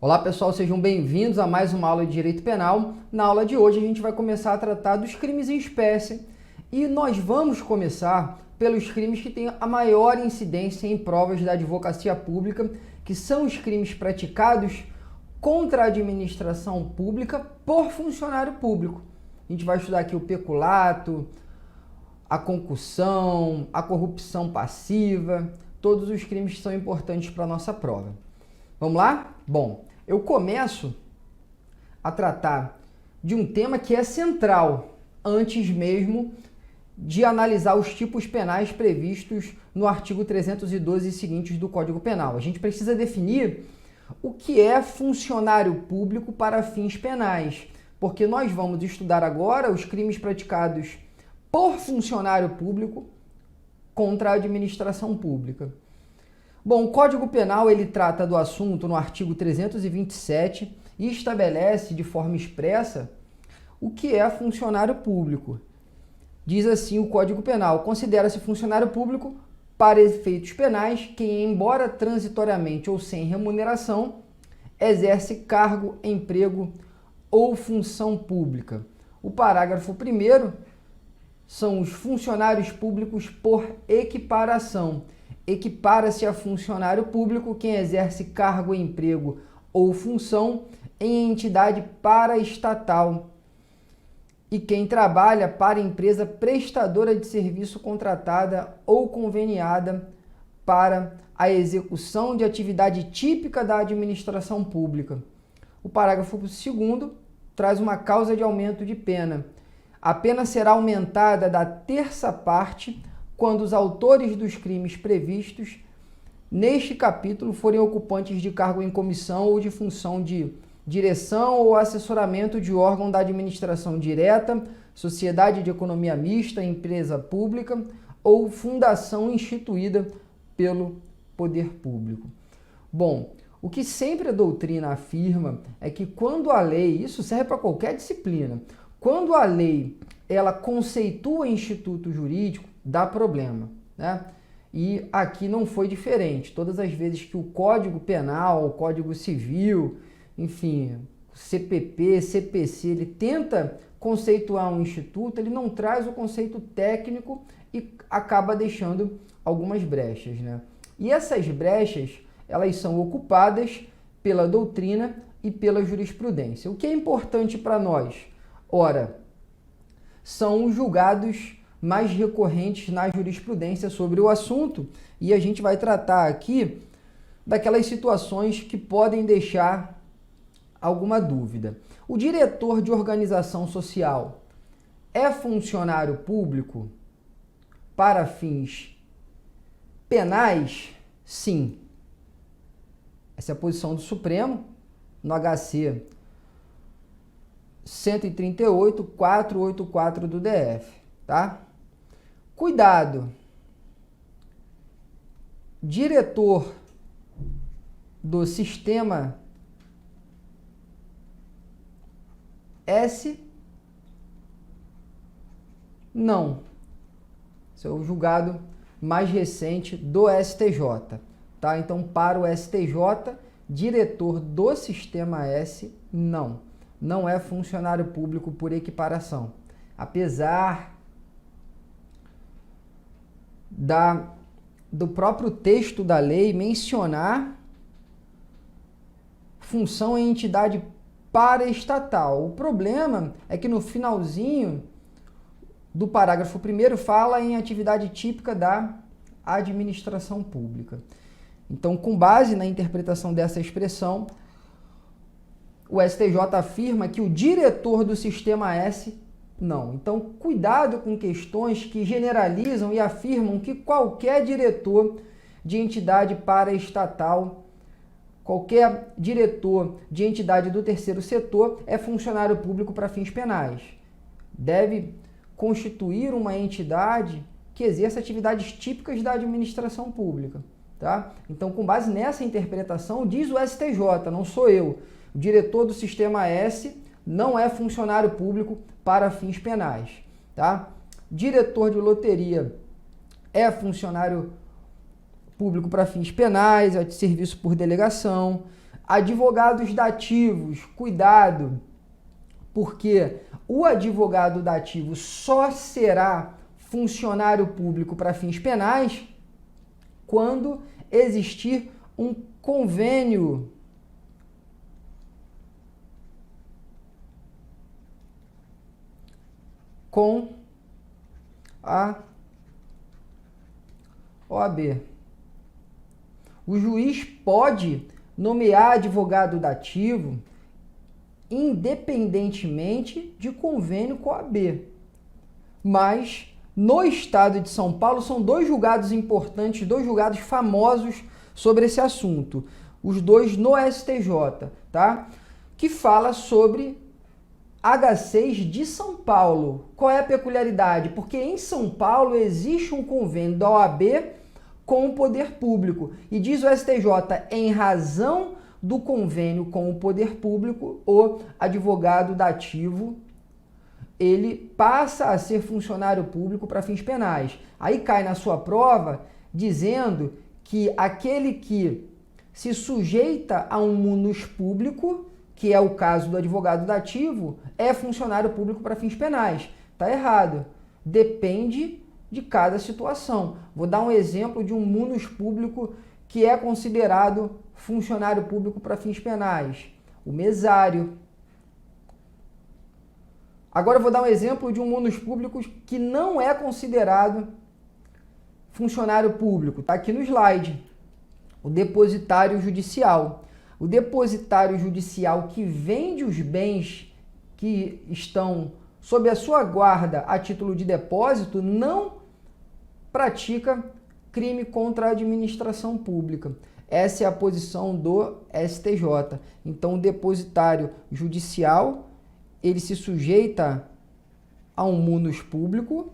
Olá pessoal, sejam bem-vindos a mais uma aula de Direito Penal. Na aula de hoje a gente vai começar a tratar dos crimes em espécie e nós vamos começar pelos crimes que têm a maior incidência em provas da advocacia pública, que são os crimes praticados contra a administração pública por funcionário público. A gente vai estudar aqui o peculato, a concussão, a corrupção passiva, todos os crimes que são importantes para a nossa prova. Vamos lá? Bom, eu começo a tratar de um tema que é central, antes mesmo de analisar os tipos penais previstos no artigo 312 e seguintes do Código Penal. A gente precisa definir o que é funcionário público para fins penais, porque nós vamos estudar agora os crimes praticados por funcionário público contra a administração pública. Bom, o Código Penal ele trata do assunto no artigo 327 e estabelece de forma expressa o que é funcionário público. Diz assim o Código Penal: considera-se funcionário público para efeitos penais quem, embora transitoriamente ou sem remuneração, exerce cargo, emprego ou função pública. O parágrafo 1º são os funcionários públicos por equiparação. Equipara-se a funcionário público quem exerce cargo, emprego ou função em entidade paraestatal e quem trabalha para empresa prestadora de serviço contratada ou conveniada para a execução de atividade típica da administração pública. O parágrafo 2º traz uma causa de aumento de pena. A pena será aumentada da terça parte quando os autores dos crimes previstos neste capítulo forem ocupantes de cargo em comissão ou de função de direção ou assessoramento de órgão da administração direta, sociedade de economia mista, empresa pública ou fundação instituída pelo poder público. Bom, o que sempre a doutrina afirma é que quando a lei, isso serve para qualquer disciplina, quando a lei ela conceitua instituto jurídico, dá problema, né? E aqui não foi diferente. Todas as vezes que o Código Penal, o Código Civil, enfim, CPP, CPC, ele tenta conceituar um instituto, ele não traz o conceito técnico e acaba deixando algumas brechas, né? E essas brechas, elas são ocupadas pela doutrina e pela jurisprudência. O que é importante para nós? Ora, são os julgados mais recorrentes na jurisprudência sobre o assunto e a gente vai tratar aqui daquelas situações que podem deixar alguma dúvida. O diretor de organização social é funcionário público para fins penais? Sim. Essa é a posição do Supremo no HC 138.484 do DF, tá? Cuidado, diretor do sistema S, não. Esse é o julgado mais recente do STJ, tá? Então, para o STJ, diretor do sistema S, não. Não é funcionário público por equiparação. Apesar do próprio texto da lei mencionar função em entidade paraestatal. O problema é que no finalzinho do parágrafo 1º fala em atividade típica da administração pública. Então, com base na interpretação dessa expressão, o STJ afirma que o diretor do sistema S não. Então, cuidado com questões que generalizam e afirmam que qualquer diretor de entidade paraestatal, qualquer diretor de entidade do terceiro setor é funcionário público para fins penais. Deve constituir uma entidade que exerça atividades típicas da administração pública, tá? Então, com base nessa interpretação, diz o STJ, não sou eu, o diretor do sistema S não é funcionário público para fins penais, tá? Diretor de loteria é funcionário público para fins penais, é de serviço por delegação. Advogados dativos, cuidado, porque o advogado dativo só será funcionário público para fins penais quando existir um convênio com a OAB. O juiz pode nomear advogado dativo independentemente de convênio com a OAB. Mas no estado de São Paulo são dois julgados importantes, dois julgados famosos sobre esse assunto. Os dois no STJ, tá? Que fala sobre H6 de São Paulo. Qual é a peculiaridade? Porque em São Paulo existe um convênio da OAB com o poder público. E diz o STJ, em razão do convênio com o poder público, o advogado dativo, ele passa a ser funcionário público para fins penais. Aí cai na sua prova dizendo que aquele que se sujeita a um munus público, que é o caso do advogado dativo, é funcionário público para fins penais. Está errado. Depende de cada situação. Vou dar um exemplo de um munus público que é considerado funcionário público para fins penais. O mesário. Agora eu vou dar um exemplo de um munus público que não é considerado funcionário público. Está aqui no slide. O depositário judicial. O depositário judicial que vende os bens que estão sob a sua guarda a título de depósito não pratica crime contra a administração pública. Essa é a posição do STJ. Então, o depositário judicial, ele se sujeita a um munus público.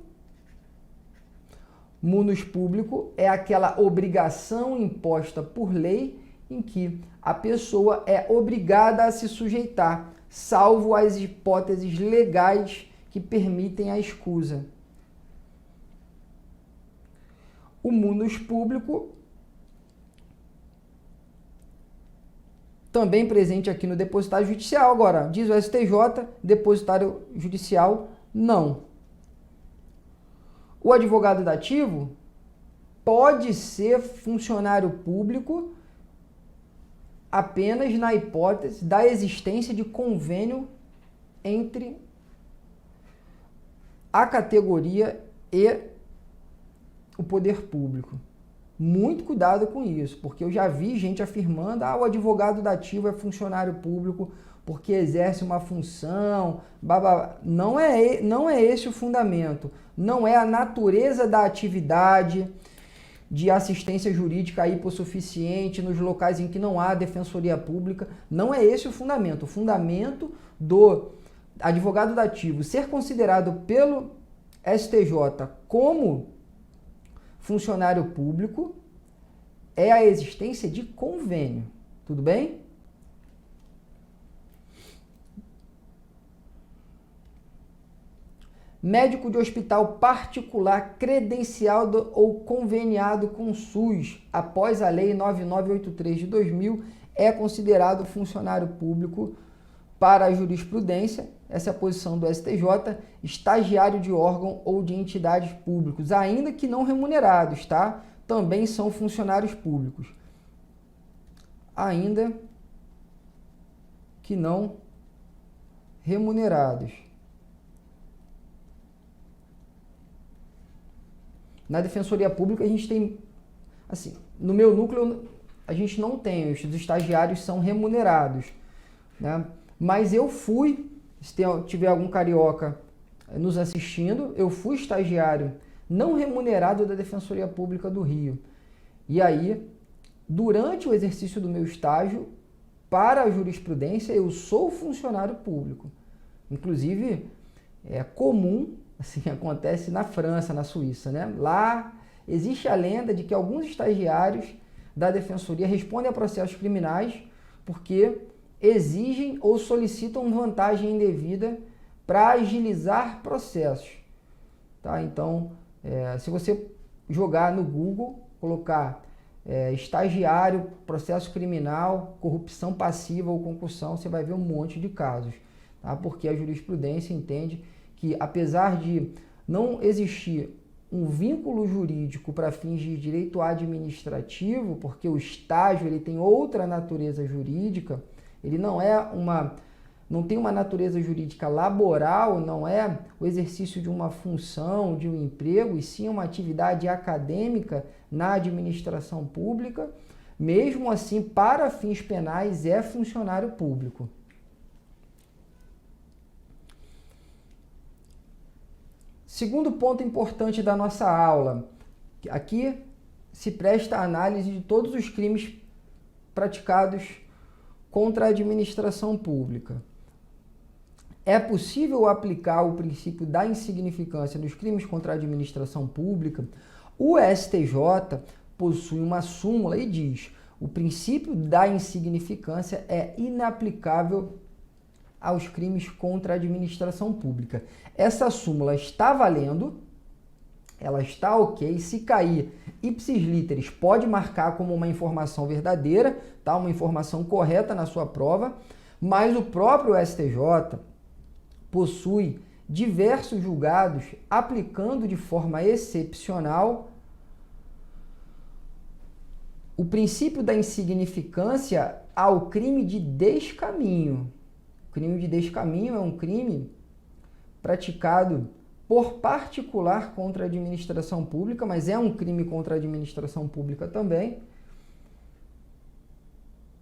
Munus público é aquela obrigação imposta por lei em que a pessoa é obrigada a se sujeitar, salvo as hipóteses legais que permitem a escusa. O munus público, também presente aqui no depositário judicial. Agora, diz o STJ, depositário judicial, não. O advogado dativo pode ser funcionário público apenas na hipótese da existência de convênio entre a categoria e o poder público. Muito cuidado com isso, porque eu já vi gente afirmando o advogado dativo é funcionário público porque exerce uma função, Não é esse o fundamento, não é a natureza da atividade de assistência jurídica hipossuficiente nos locais em que não há defensoria pública, não é esse o fundamento. O fundamento do advogado dativo ser considerado pelo STJ como funcionário público é a existência de convênio. Tudo bem? Médico de hospital particular credenciado ou conveniado com o SUS após a Lei 9983 de 2000 é considerado funcionário público para a jurisprudência. Essa é a posição do STJ, estagiário de órgão ou de entidades públicos, ainda que não remunerados, tá? Também são funcionários públicos. Ainda que não remunerados. Na Defensoria Pública a gente tem, assim, no meu núcleo a gente não tem, os estagiários são remunerados, né? Mas eu fui, se tiver algum carioca nos assistindo, eu fui estagiário não remunerado da Defensoria Pública do Rio. E aí, durante o exercício do meu estágio, para a jurisprudência, eu sou funcionário público. Inclusive, é comum, assim, acontece na França, na Suíça, né? Lá existe a lenda de que alguns estagiários da Defensoria respondem a processos criminais porque exigem ou solicitam vantagem indevida para agilizar processos. Tá? Então, se você jogar no Google, colocar estagiário, processo criminal, corrupção passiva ou concussão, você vai ver um monte de casos, tá? Porque a jurisprudência entende que, apesar de não existir um vínculo jurídico para fins de direito administrativo, porque o estágio ele tem outra natureza jurídica, ele não tem uma natureza jurídica laboral, não é o exercício de uma função, de um emprego, e sim uma atividade acadêmica na administração pública. Mesmo assim, para fins penais, é funcionário público. Segundo ponto importante da nossa aula, aqui se presta a análise de todos os crimes praticados contra a administração pública. É possível aplicar o princípio da insignificância nos crimes contra a administração pública? O STJ possui uma súmula e diz: o princípio da insignificância é inaplicável aos crimes contra a administração pública. Essa súmula está valendo, ela está ok. Se cair ipsis literis, pode marcar como uma informação verdadeira, tá? Uma informação correta na sua prova, mas o próprio STJ possui diversos julgados aplicando de forma excepcional o princípio da insignificância ao crime de descaminho. O crime de descaminho é um crime praticado por particular contra a administração pública, mas é um crime contra a administração pública também.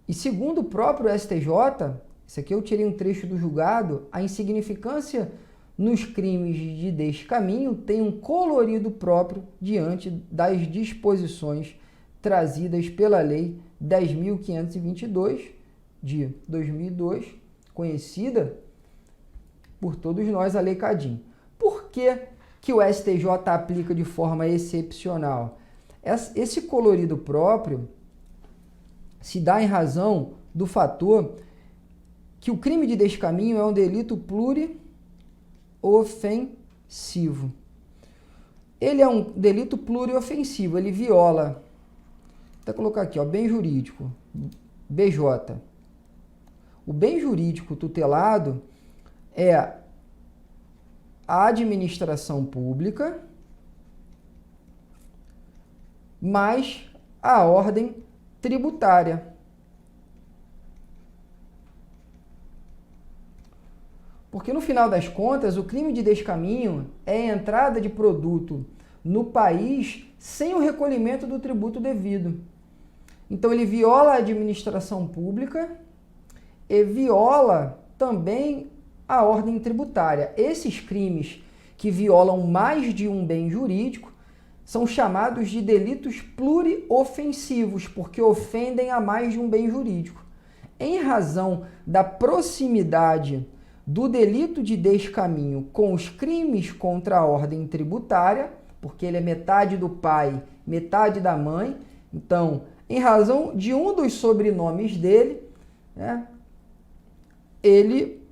E segundo o próprio STJ, isso aqui eu tirei um trecho do julgado, a insignificância nos crimes de descaminho tem um colorido próprio diante das disposições trazidas pela Lei 10.522 de 2002, conhecida por todos nós, a Lei Cadin. Por que que o STJ aplica de forma excepcional? Esse colorido próprio se dá em razão do fator que o crime de descaminho é um delito pluriofensivo. Ele é um delito pluriofensivo, ele viola, vou até colocar aqui, ó, bem jurídico, BJ. O bem jurídico tutelado é a administração pública mais a ordem tributária. Porque no final das contas, o crime de descaminho é a entrada de produto no país sem o recolhimento do tributo devido. Então ele viola a administração pública e viola também a ordem tributária. Esses crimes que violam mais de um bem jurídico são chamados de delitos pluriofensivos, porque ofendem a mais de um bem jurídico. Em razão da proximidade do delito de descaminho com os crimes contra a ordem tributária, porque ele é metade do pai, metade da mãe, então, em razão de um dos sobrenomes dele, né, ele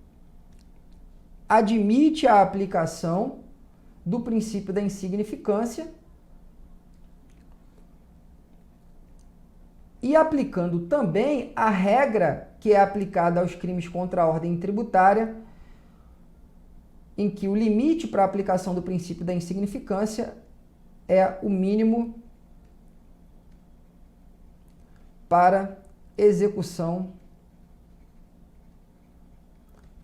admite a aplicação do princípio da insignificância e aplicando também a regra que é aplicada aos crimes contra a ordem tributária, em que o limite para a aplicação do princípio da insignificância é o mínimo para execução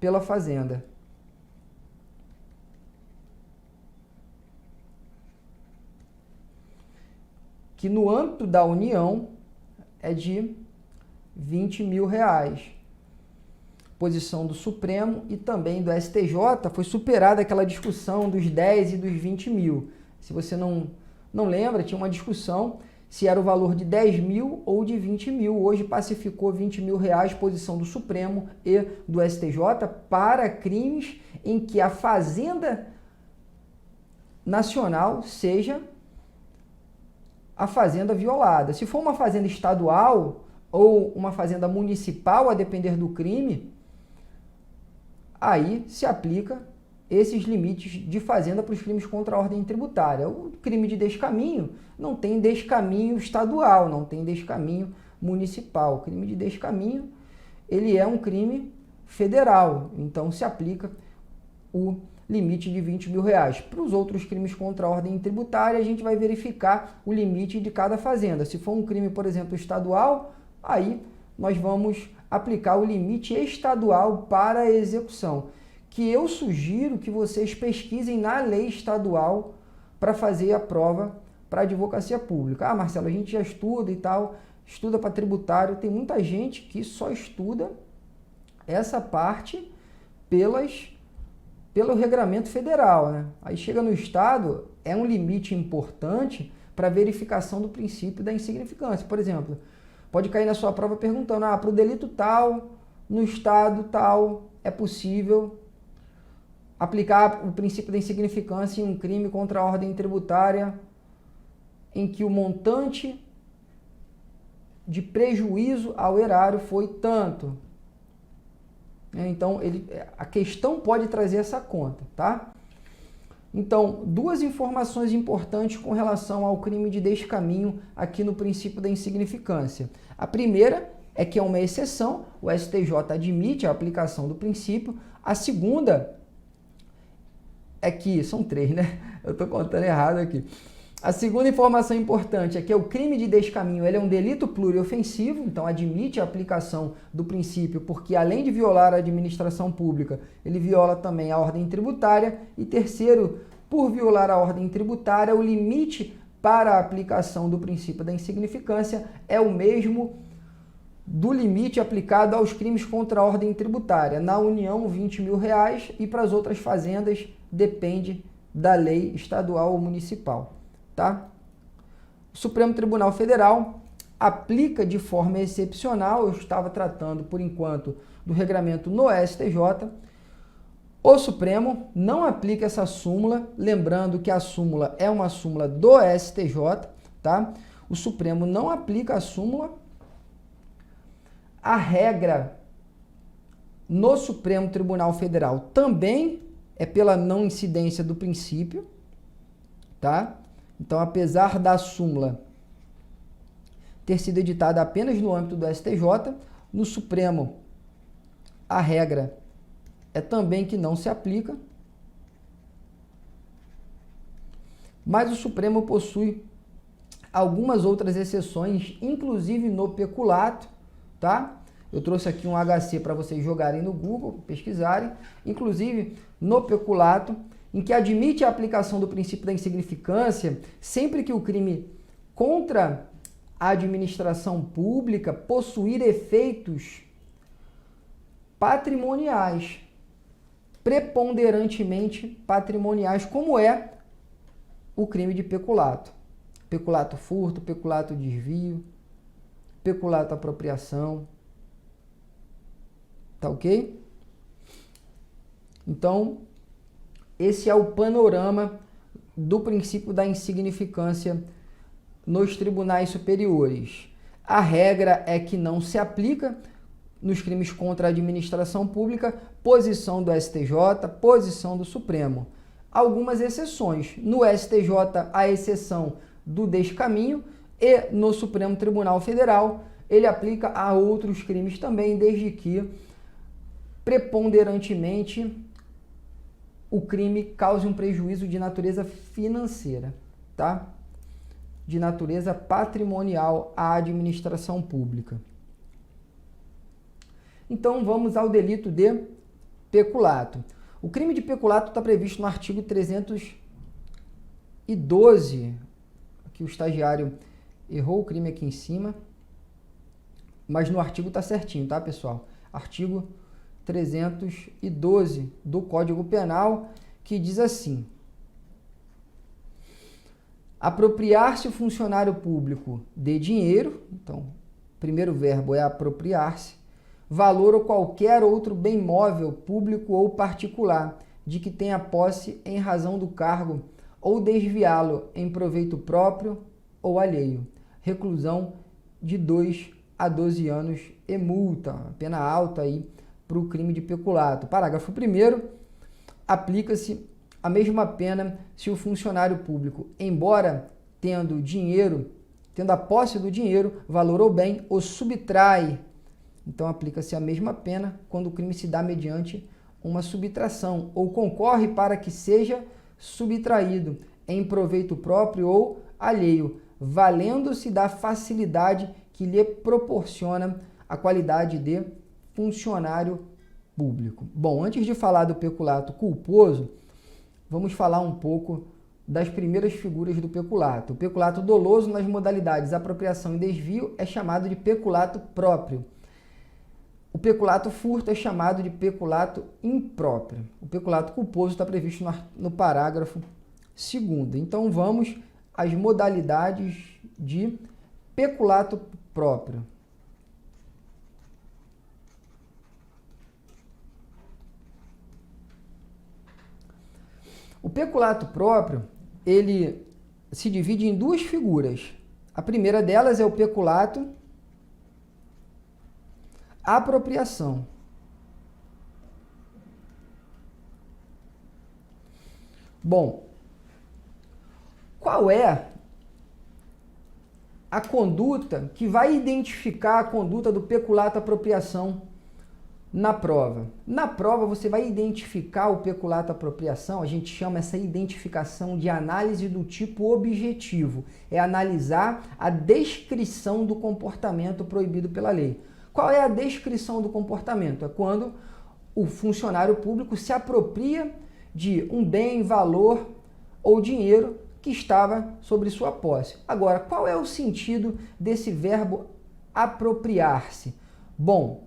pela Fazenda. Que no âmbito da União é de R$20.000. Posição do Supremo e também do STJ foi superada aquela discussão dos 10 e dos 20 mil. Se você não lembra, tinha uma discussão se era o valor de 10 mil ou de 20 mil. Hoje pacificou R$20.000, posição do Supremo e do STJ, para crimes em que a Fazenda Nacional seja a fazenda violada. Se for uma fazenda estadual ou uma fazenda municipal, a depender do crime, aí se aplica esses limites de fazenda para os crimes contra a ordem tributária. O crime de descaminho não tem descaminho estadual, não tem descaminho municipal. O crime de descaminho, ele é um crime federal, então se aplica o limite de R$20.000. Para os outros crimes contra a ordem tributária, a gente vai verificar o limite de cada fazenda. Se for um crime, por exemplo, estadual, aí nós vamos aplicar o limite estadual para a execução, que eu sugiro que vocês pesquisem na lei estadual para fazer a prova para a advocacia pública. Ah, Marcelo, a gente já estuda e tal, estuda para tributário. Tem muita gente que só estuda essa parte pelo regramento federal, né? Aí chega no estado, é um limite importante para verificação do princípio da insignificância. Por exemplo, pode cair na sua prova perguntando, para o delito tal, no estado tal, é possível aplicar o princípio da insignificância em um crime contra a ordem tributária em que o montante de prejuízo ao erário foi tanto. Então, a questão pode trazer essa conta, tá? Então, duas informações importantes com relação ao crime de descaminho aqui no princípio da insignificância. A primeira é que é uma exceção, o STJ admite a aplicação do princípio. A segunda é que, são três, né? Eu estou contando errado aqui. A segunda informação importante é que o crime de descaminho ele é um delito pluriofensivo, então admite a aplicação do princípio, porque além de violar a administração pública, ele viola também a ordem tributária. E terceiro, por violar a ordem tributária, o limite para a aplicação do princípio da insignificância é o mesmo do limite aplicado aos crimes contra a ordem tributária. Na União, R$20.000, e para as outras fazendas depende da lei estadual ou municipal. Tá? O Supremo Tribunal Federal aplica de forma excepcional, eu estava tratando por enquanto do regramento no STJ, o Supremo não aplica essa súmula, lembrando que a súmula é uma súmula do STJ, tá? O Supremo não aplica a súmula, a regra no Supremo Tribunal Federal também é pela não incidência do princípio, tá? Então, apesar da súmula ter sido editada apenas no âmbito do STJ, no Supremo a regra é também que não se aplica, mas o Supremo possui algumas outras exceções, inclusive no peculato, tá? Eu trouxe aqui um HC para vocês jogarem no Google, pesquisarem, inclusive no peculato, em que admite a aplicação do princípio da insignificância sempre que o crime contra a administração pública possuir efeitos patrimoniais, preponderantemente patrimoniais, como é o crime de peculato. Peculato furto, peculato desvio, peculato apropriação. Tá ok? Então, esse é o panorama do princípio da insignificância nos tribunais superiores. A regra é que não se aplica nos crimes contra a administração pública, posição do STJ, posição do Supremo. Algumas exceções. No STJ, a exceção do descaminho, e no Supremo Tribunal Federal, ele aplica a outros crimes também, desde que preponderantemente o crime cause um prejuízo de natureza financeira, tá? De natureza patrimonial à administração pública. Então vamos ao delito de peculato. O crime de peculato está previsto no artigo 312. Aqui o estagiário errou o crime aqui em cima, mas no artigo está certinho, tá, pessoal? Artigo 312 do Código Penal, que diz assim: apropriar-se o funcionário público de dinheiro, então, o primeiro verbo é apropriar-se, valor ou qualquer outro bem móvel, público ou particular, de que tenha posse em razão do cargo, ou desviá-lo em proveito próprio ou alheio. Reclusão de 2 a 12 anos e multa, pena alta aí para o crime de peculato. Parágrafo 1º. aplica-se a mesma pena se o funcionário público, embora tendo a posse do dinheiro, valor ou bem, o subtrai. Então, aplica-se a mesma pena quando o crime se dá mediante uma subtração ou concorre para que seja subtraído em proveito próprio ou alheio, valendo-se da facilidade que lhe proporciona a qualidade de funcionário público. Bom, antes de falar do peculato culposo, vamos falar um pouco das primeiras figuras do peculato. O peculato doloso nas modalidades apropriação e desvio é chamado de peculato próprio. O peculato furto é chamado de peculato impróprio. O peculato culposo está previsto no parágrafo 2º. Então vamos às modalidades de peculato próprio. O peculato próprio, ele se divide em duas figuras. A primeira delas é o peculato apropriação. Bom, qual é a conduta que vai identificar a conduta do peculato apropriação na prova? Na prova você vai identificar o peculato apropriação, a gente chama essa identificação de análise do tipo objetivo. É analisar a descrição do comportamento proibido pela lei. Qual é a descrição do comportamento? É quando o funcionário público se apropria de um bem, valor ou dinheiro que estava sobre sua posse. Agora, qual é o sentido desse verbo apropriar-se? Bom,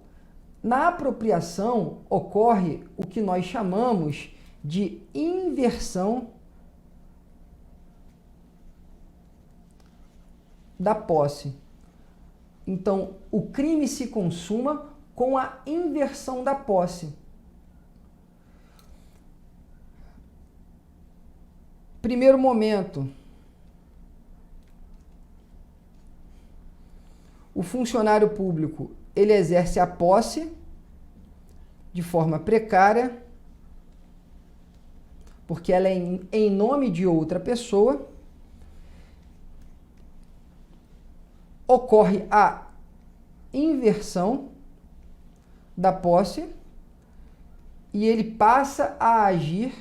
na apropriação ocorre o que nós chamamos de inversão da posse. Então, o crime se consuma com a inversão da posse. Primeiro momento, o funcionário público, ele exerce a posse de forma precária, porque ela é em nome de outra pessoa. Ocorre a inversão da posse e ele passa a agir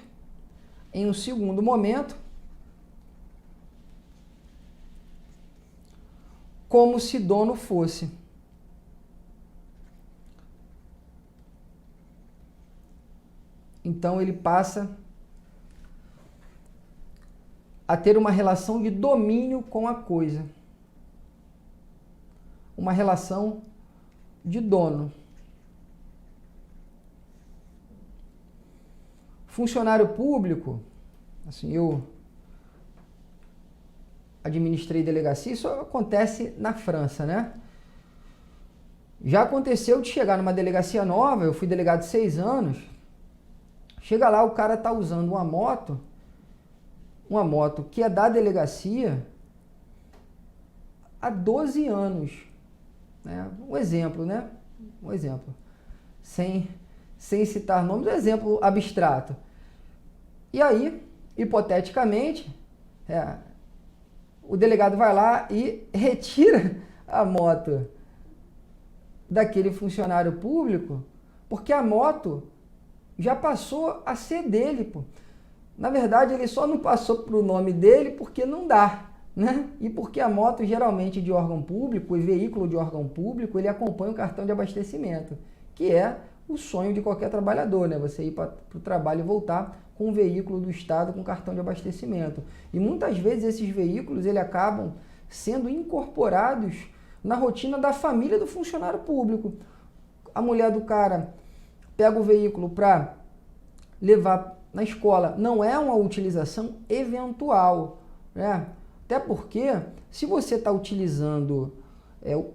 em um segundo momento como se dono fosse. Então ele passa a ter uma relação de domínio com a coisa. Uma relação de dono. Funcionário público, assim, eu administrei delegacia, isso acontece na França, né? Já aconteceu de chegar numa delegacia nova, eu fui delegado 6 anos, chega lá, o cara tá usando uma moto que é da delegacia há 12 anos. Né? Um exemplo, né? Um exemplo. Sem citar nomes, um exemplo abstrato. E aí, hipoteticamente, o delegado vai lá e retira a moto daquele funcionário público, porque a moto já passou a ser dele, pô. Na verdade, ele só não passou para o nome dele porque não dá, né? E porque a moto, geralmente de órgão público, e veículo de órgão público, ele acompanha o cartão de abastecimento, que é o sonho de qualquer trabalhador, né? Você ir para o trabalho e voltar com um veículo do Estado com cartão de abastecimento. E muitas vezes esses veículos eles acabam sendo incorporados na rotina da família do funcionário público. A mulher do cara pega o veículo para levar na escola. Não é uma utilização eventual, né? Até porque, se você está utilizando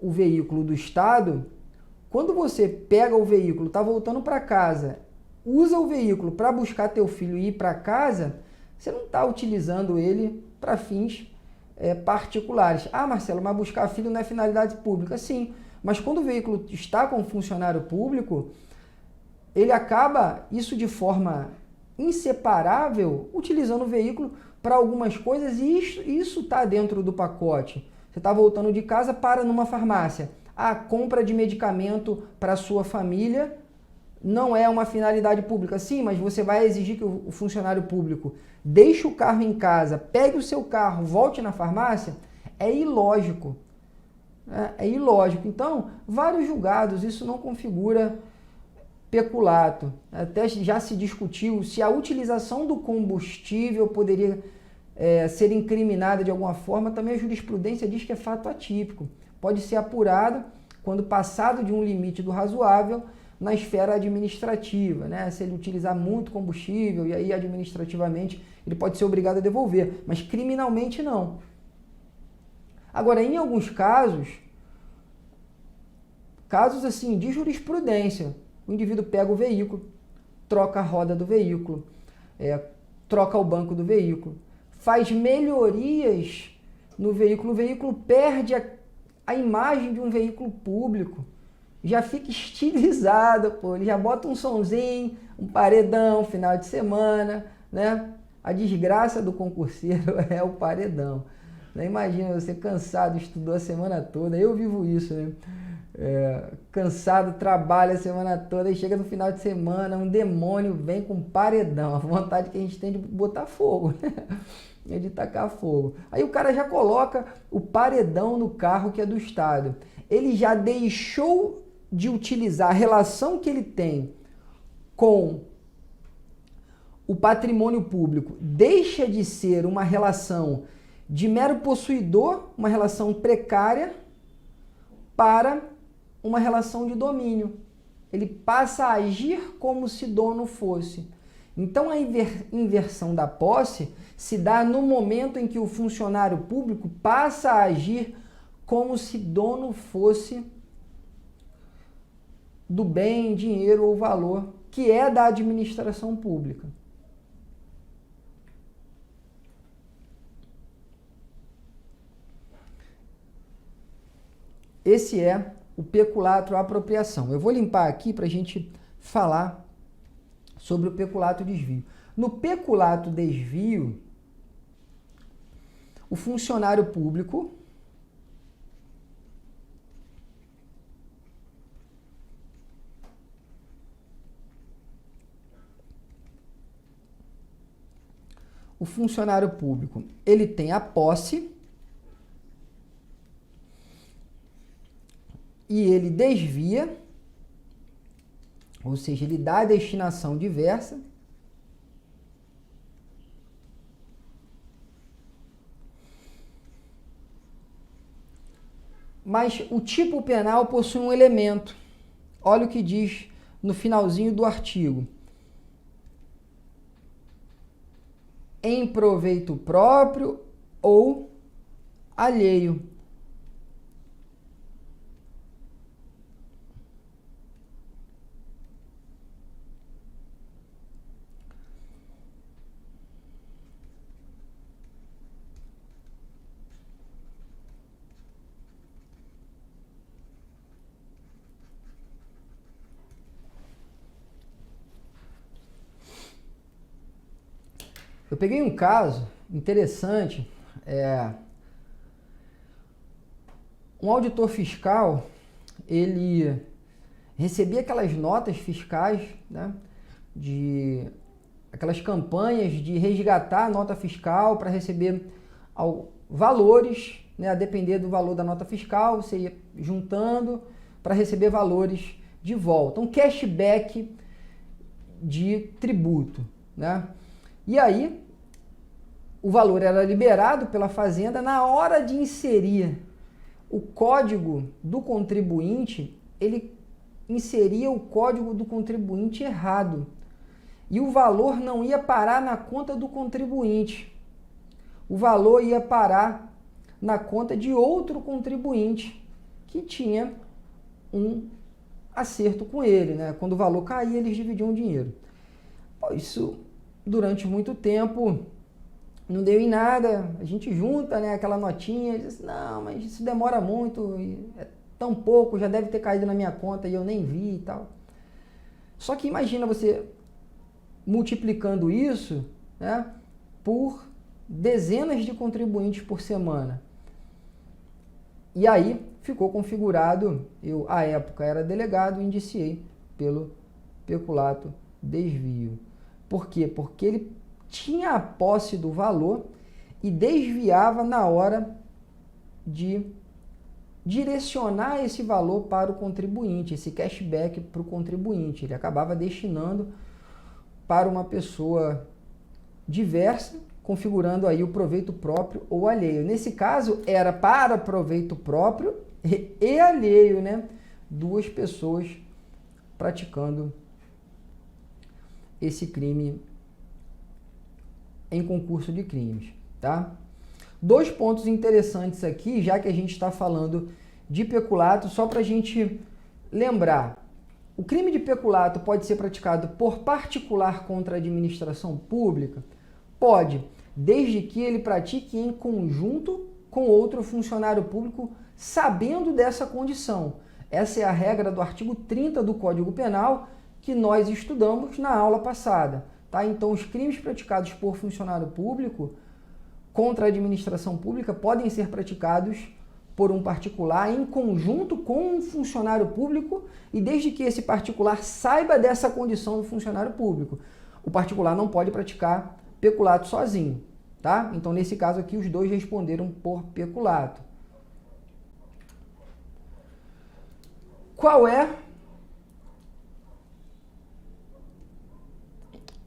o veículo do Estado, quando você pega o veículo, está voltando para casa, usa o veículo para buscar teu filho e ir para casa, você não está utilizando ele para fins particulares. Ah, Marcelo, mas buscar filho não é finalidade pública. Sim, mas quando o veículo está com um funcionário público, ele acaba, isso de forma inseparável utilizando o veículo para algumas coisas e isso está dentro do pacote. Você está voltando de casa, para numa farmácia. A compra de medicamento para a sua família não é uma finalidade pública. Sim, mas você vai exigir que o funcionário público deixe o carro em casa, pegue o seu carro, volte na farmácia? É ilógico. É ilógico. Então, vários julgados, isso não configura peculato. Até já se discutiu se a utilização do combustível poderia ser incriminada de alguma forma. Também a jurisprudência diz que é fato atípico. Pode ser apurado quando passado de um limite do razoável na esfera administrativa, né? Se ele utilizar muito combustível e aí administrativamente ele pode ser obrigado a devolver, mas criminalmente não. Agora, em alguns casos assim de jurisprudência, o indivíduo pega o veículo, troca a roda do veículo, troca o banco do veículo, faz melhorias no veículo, o veículo perde a imagem de um veículo público, já fica estilizado, pô, ele já bota um sonzinho, um paredão, final de semana, né? A desgraça do concurseiro é o paredão. Né? Imagina você cansado, estudou a semana toda, eu vivo isso, né? Cansado, trabalha a semana toda e chega no final de semana, um demônio vem com paredão, a vontade que a gente tem de botar fogo, né? De tacar fogo. Aí o cara já coloca o paredão no carro que é do Estado. Ele já deixou de utilizar a relação que ele tem com o patrimônio público, deixa de ser uma relação de mero possuidor, uma relação precária, para uma relação de domínio. Ele passa a agir como se dono fosse. Então a inversão da posse se dá no momento em que o funcionário público passa a agir como se dono fosse do bem, dinheiro ou valor que é da administração pública. Esse é o peculato à apropriação. Eu vou limpar aqui para a gente falar sobre o peculato desvio. No peculato desvio, o funcionário público ele tem a posse e ele desvia, ou seja, ele dá a destinação diversa, mas o tipo penal possui um elemento. Olha o que diz no finalzinho do artigo. Em proveito próprio ou alheio. Eu peguei um caso interessante, um auditor fiscal, ele recebia aquelas notas fiscais, né, aquelas campanhas de resgatar a nota fiscal para receber valores, né, a depender do valor da nota fiscal, você ia juntando para receber valores de volta, um cashback de tributo, né? E aí, o valor era liberado pela Fazenda. Na hora de inserir o código do contribuinte, ele inseria o código do contribuinte errado. E o valor não ia parar na conta do contribuinte. O valor ia parar na conta de outro contribuinte que tinha um acerto com ele, né? Quando o valor caía, eles dividiam o dinheiro. Isso, durante muito tempo, não deu em nada. A gente junta, né, aquela notinha e diz, não, mas isso demora muito, é tão pouco, já deve ter caído na minha conta e eu nem vi e tal. Só que imagina você multiplicando isso, né, por dezenas de contribuintes por semana. E aí ficou configurado, eu à época era delegado, indiciei pelo peculato desvio. Por quê? Porque ele tinha a posse do valor e desviava na hora de direcionar esse valor para o contribuinte, esse cashback para o contribuinte. Ele acabava destinando para uma pessoa diversa, configurando aí o proveito próprio ou alheio. Nesse caso, era para proveito próprio e alheio, né? Duas pessoas praticando esse crime em concurso de crimes, tá? Dois pontos interessantes aqui, já que a gente está falando de peculato, só para a gente lembrar. O crime de peculato pode ser praticado por particular contra a administração pública? Pode, desde que ele pratique em conjunto com outro funcionário público, sabendo dessa condição. Essa é a regra do artigo 30 do Código Penal, que nós estudamos na aula passada. Tá? Então, os crimes praticados por funcionário público contra a administração pública podem ser praticados por um particular em conjunto com um funcionário público e desde que esse particular saiba dessa condição do funcionário público. O particular não pode praticar peculato sozinho, tá? Então, nesse caso aqui, os dois responderam por peculato. Qual é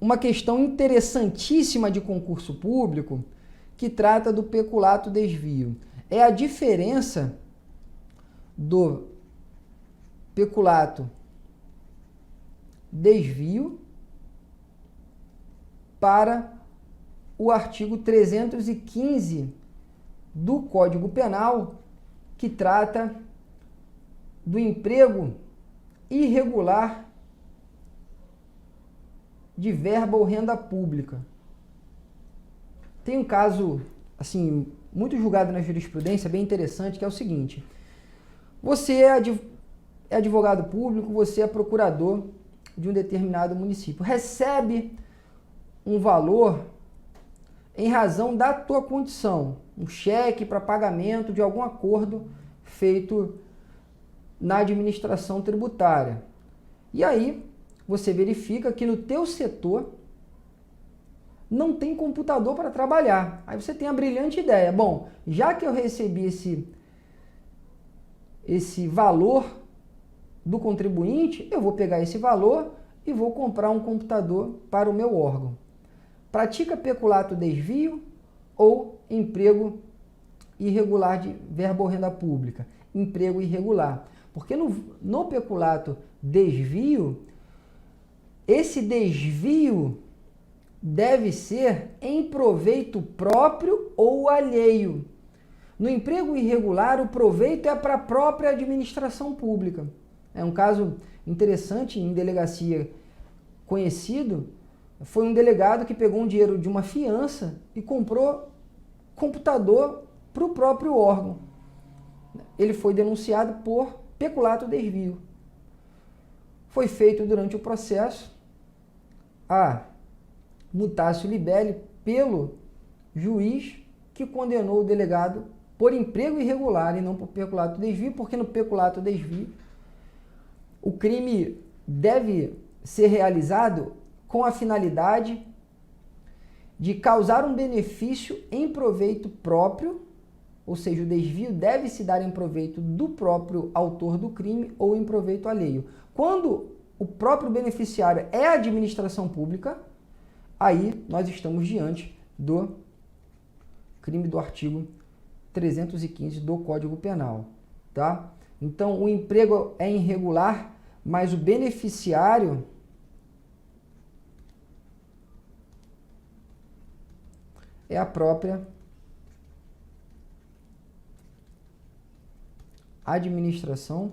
uma questão interessantíssima de concurso público que trata do peculato desvio? É a diferença do peculato desvio para o artigo 315 do Código Penal, que trata do emprego irregular de verba ou renda pública. Tem um caso, assim, muito julgado na jurisprudência, bem interessante, que é o seguinte: você é advogado público, você é procurador de um determinado município, recebe um valor em razão da tua condição, um cheque para pagamento de algum acordo feito na administração tributária. E aí, você verifica que no teu setor não tem computador para trabalhar. Aí você tem a brilhante ideia: bom, já que eu recebi esse valor do contribuinte, eu vou pegar esse valor e vou comprar um computador para o meu órgão. Pratica peculato desvio ou emprego irregular de verba ou renda pública? Emprego irregular. Porque no peculato desvio, esse desvio deve ser em proveito próprio ou alheio. No emprego irregular, o proveito é para a própria administração pública. É um caso interessante em delegacia conhecido. Foi um delegado que pegou um dinheiro de uma fiança e comprou computador para o próprio órgão. Ele foi denunciado por peculato desvio. Foi feito durante o processo a mutatio libelli pelo juiz que condenou o delegado por emprego irregular e não por peculato desvio, porque no peculato desvio o crime deve ser realizado com a finalidade de causar um benefício em proveito próprio, ou seja, o desvio deve se dar em proveito do próprio autor do crime ou em proveito alheio. Quando o próprio beneficiário é a administração pública, aí nós estamos diante do crime do artigo 315 do Código Penal, tá? Então, o emprego é irregular, mas o beneficiário é a própria administração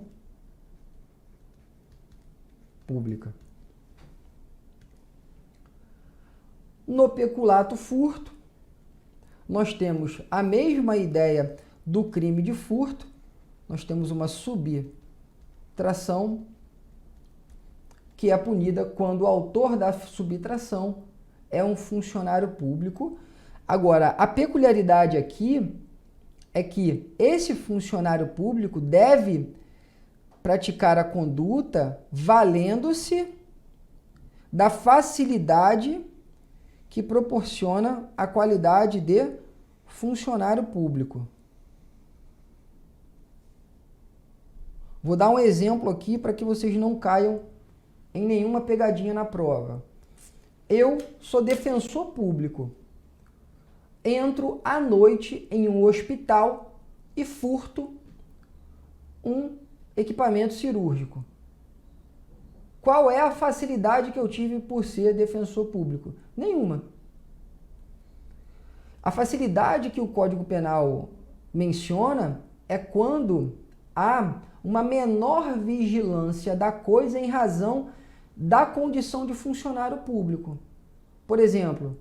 pública. No peculato furto, nós temos a mesma ideia do crime de furto, nós temos uma subtração que é punida quando o autor da subtração é um funcionário público. Agora, a peculiaridade aqui é que esse funcionário público deve praticar a conduta valendo-se da facilidade que proporciona a qualidade de funcionário público. Vou dar um exemplo aqui para que vocês não caiam em nenhuma pegadinha na prova. Eu sou defensor público. Entro à noite em um hospital e furto um equipamento cirúrgico. Qual é a facilidade que eu tive por ser defensor público? Nenhuma. A facilidade que o Código Penal menciona é quando há uma menor vigilância da coisa em razão da condição de funcionário público. Por exemplo,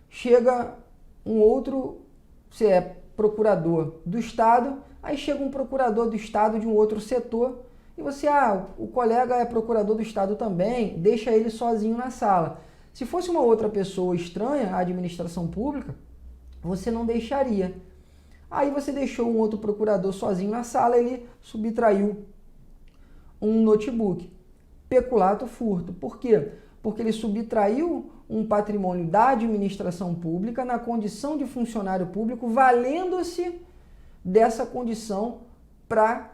chega um outro, você é procurador do Estado, aí chega um procurador do Estado de um outro setor e você, o colega é procurador do Estado também, deixa ele sozinho na sala. Se fosse uma outra pessoa estranha à administração pública, você não deixaria. Aí você deixou um outro procurador sozinho na sala, ele subtraiu um notebook. Peculato furto. Por quê? Porque ele subtraiu um patrimônio da administração pública na condição de funcionário público, valendo-se dessa condição para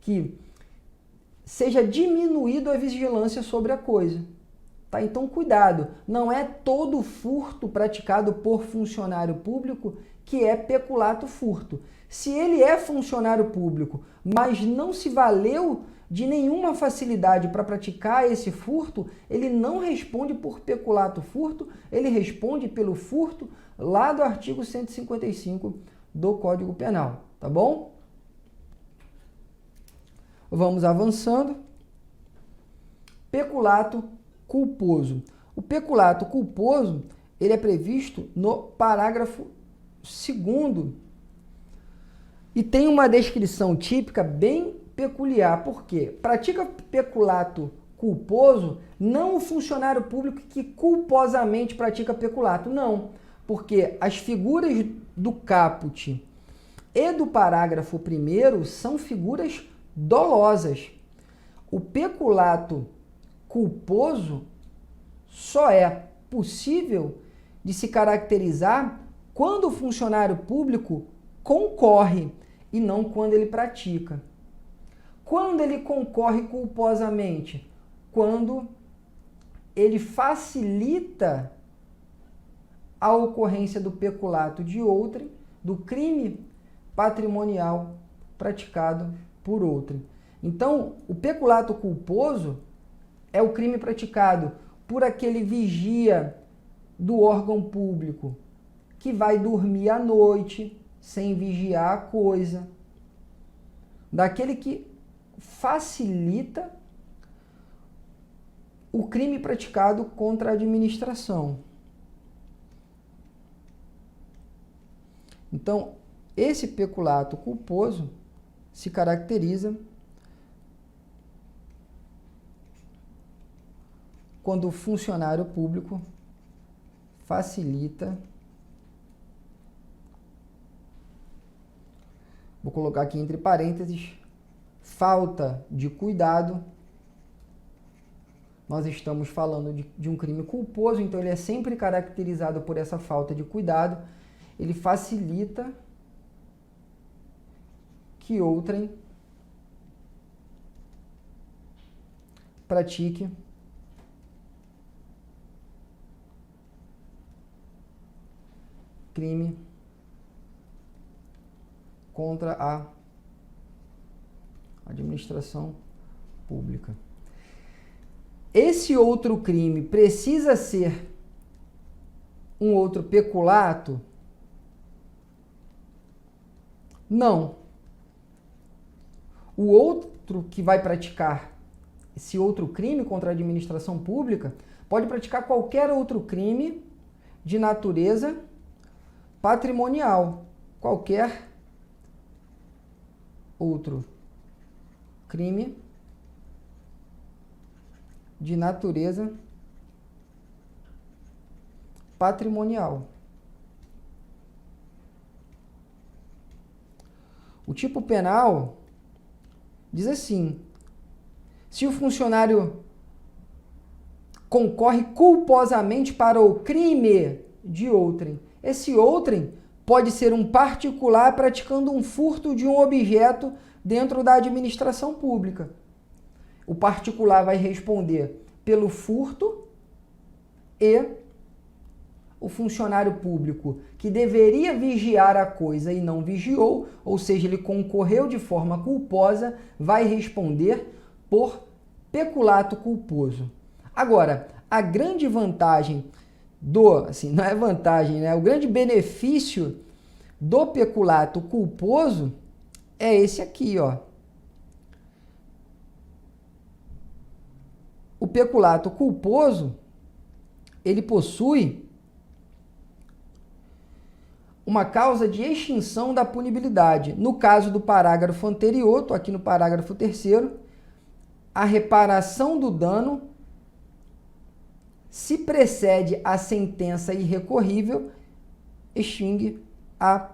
que seja diminuído a vigilância sobre a coisa. Tá? Então, cuidado, não é todo furto praticado por funcionário público que é peculato furto. Se ele é funcionário público, mas não se valeu de nenhuma facilidade para praticar esse furto, ele não responde por peculato furto, ele responde pelo furto lá do artigo 155 do Código Penal, tá bom? Vamos avançando. Peculato culposo. O peculato culposo, ele é previsto no parágrafo 2º e tem uma descrição típica bem peculiar. Por quê? Pratica peculato culposo não o funcionário público que culposamente pratica peculato, não. Porque as figuras do caput e do parágrafo 1º são figuras dolosas. O peculato culposo só é possível de se caracterizar quando o funcionário público concorre e não quando ele pratica. Quando ele concorre culposamente? Quando ele facilita a ocorrência do peculato de outrem, do crime patrimonial praticado por outrem. Então, o peculato culposo é o crime praticado por aquele vigia do órgão público que vai dormir à noite sem vigiar a coisa, daquele que facilita o crime praticado contra a administração. Então, esse peculato culposo se caracteriza quando o funcionário público facilita, vou colocar aqui entre parênteses, falta de cuidado. Nós estamos falando de um crime culposo, então ele é sempre caracterizado por essa falta de cuidado. Ele facilita que outrem pratique crime contra a administração pública. Esse outro crime precisa ser um outro peculato? Não. O outro que vai praticar esse outro crime contra a administração pública pode praticar qualquer outro crime de natureza patrimonial. Qualquer outro crime de natureza patrimonial. O tipo penal diz assim: se o funcionário concorre culposamente para o crime de outrem, esse outrem pode ser um particular praticando um furto de um objeto dentro da administração pública. O particular vai responder pelo furto e o funcionário público, que deveria vigiar a coisa e não vigiou, ou seja, ele concorreu de forma culposa, vai responder por peculato culposo. Agora, a grande vantagem não é vantagem, né? O grande benefício do peculato culposo é esse aqui, ó. O peculato culposo, ele possui uma causa de extinção da punibilidade. No caso do parágrafo anterior, estou aqui no parágrafo 3º, a reparação do dano se precede a sentença irrecorrível, extingue a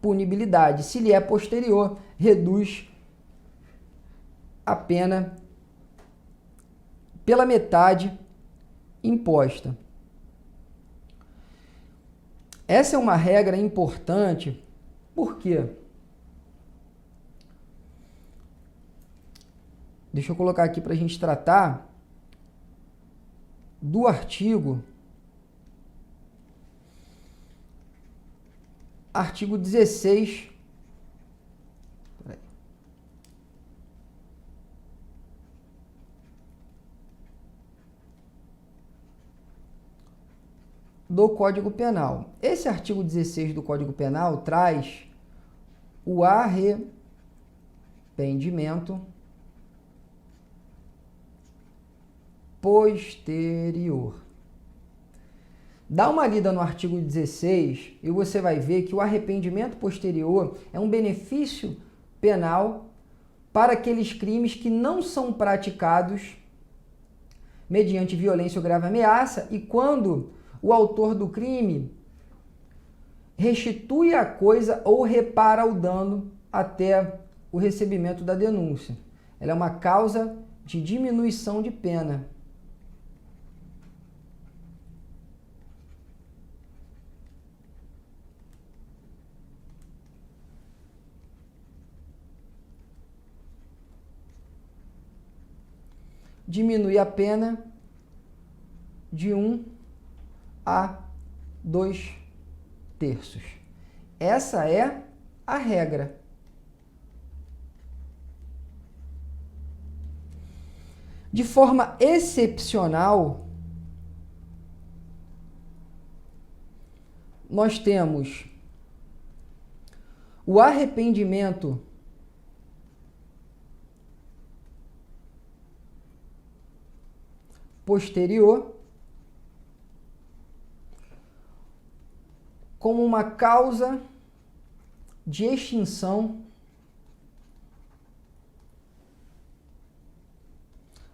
punibilidade. Se lhe é posterior, reduz a pena pela metade imposta. Essa é uma regra importante, por quê? Deixa eu colocar aqui para a gente tratar do artigo 16. Do Código Penal. Esse artigo 16 do Código Penal traz o arrependimento posterior. Dá uma lida no artigo 16 e você vai ver que o arrependimento posterior é um benefício penal para aqueles crimes que não são praticados mediante violência ou grave ameaça e quando o autor do crime restitui a coisa ou repara o dano até o recebimento da denúncia. Ela é uma causa de diminuição de pena. Diminui a pena de 1 a 2/3. Essa é a regra. De forma excepcional, nós temos o arrependimento posterior como uma causa de extinção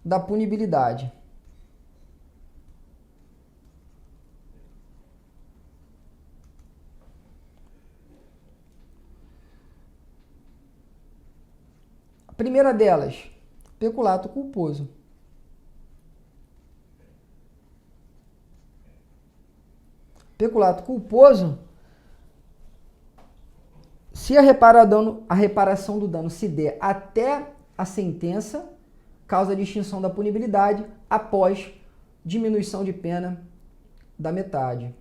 da punibilidade. A primeira delas, peculato culposo. Peculato culposo, se a reparação do dano se der até a sentença, causa de extinção da punibilidade após diminuição de pena da metade.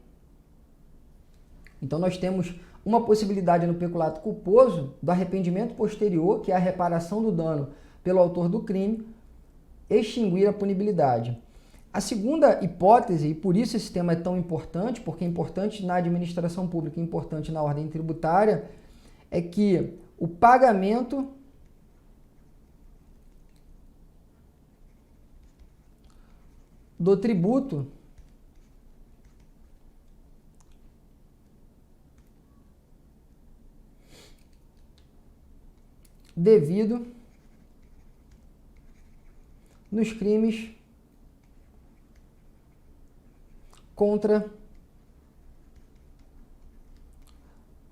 Então nós temos uma possibilidade no peculato culposo do arrependimento posterior, que é a reparação do dano pelo autor do crime, extinguir a punibilidade. A segunda hipótese, e por isso esse tema é tão importante, porque é importante na administração pública, é importante na ordem tributária, é que o pagamento do tributo devido nos crimes contra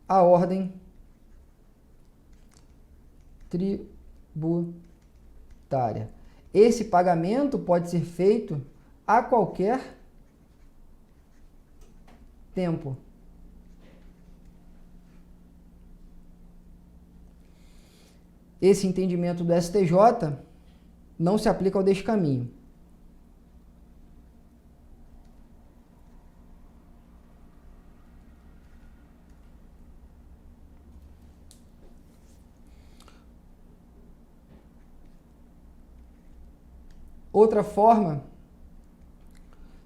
a ordem tributária. Esse pagamento pode ser feito a qualquer tempo. Esse entendimento do STJ não se aplica ao descaminho. Outra forma,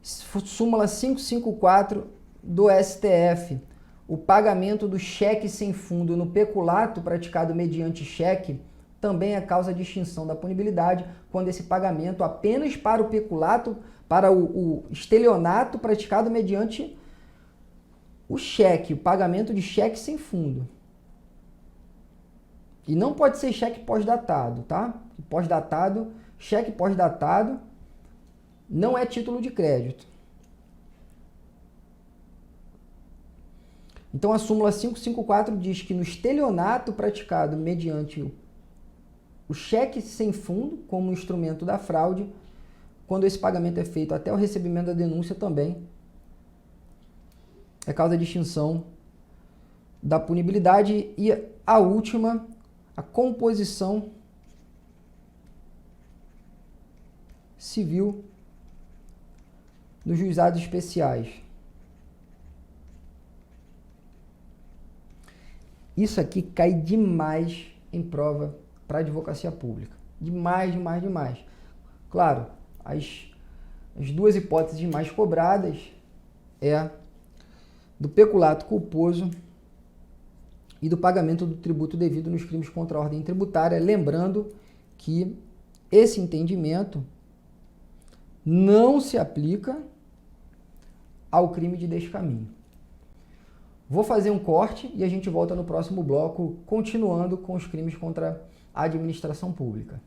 súmula 554 do STF, o pagamento do cheque sem fundo no peculato praticado mediante cheque também é causa de extinção da punibilidade quando esse pagamento apenas para o peculato, para o estelionato praticado mediante o cheque, o pagamento de cheque sem fundo. E não pode ser cheque pós-datado, tá? Cheque pós-datado não é título de crédito. Então a súmula 554 diz que no estelionato praticado mediante o cheque sem fundo, como instrumento da fraude, quando esse pagamento é feito até o recebimento da denúncia também, é causa de extinção da punibilidade. E a última, a composição civil nos juizados especiais. Isso aqui cai demais em prova para advocacia pública. Demais, demais, demais. Claro, as duas hipóteses mais cobradas é do peculato culposo e do pagamento do tributo devido nos crimes contra a ordem tributária, lembrando que esse entendimento não se aplica ao crime de descaminho. Vou fazer um corte e a gente volta no próximo bloco, continuando com os crimes contra a administração pública.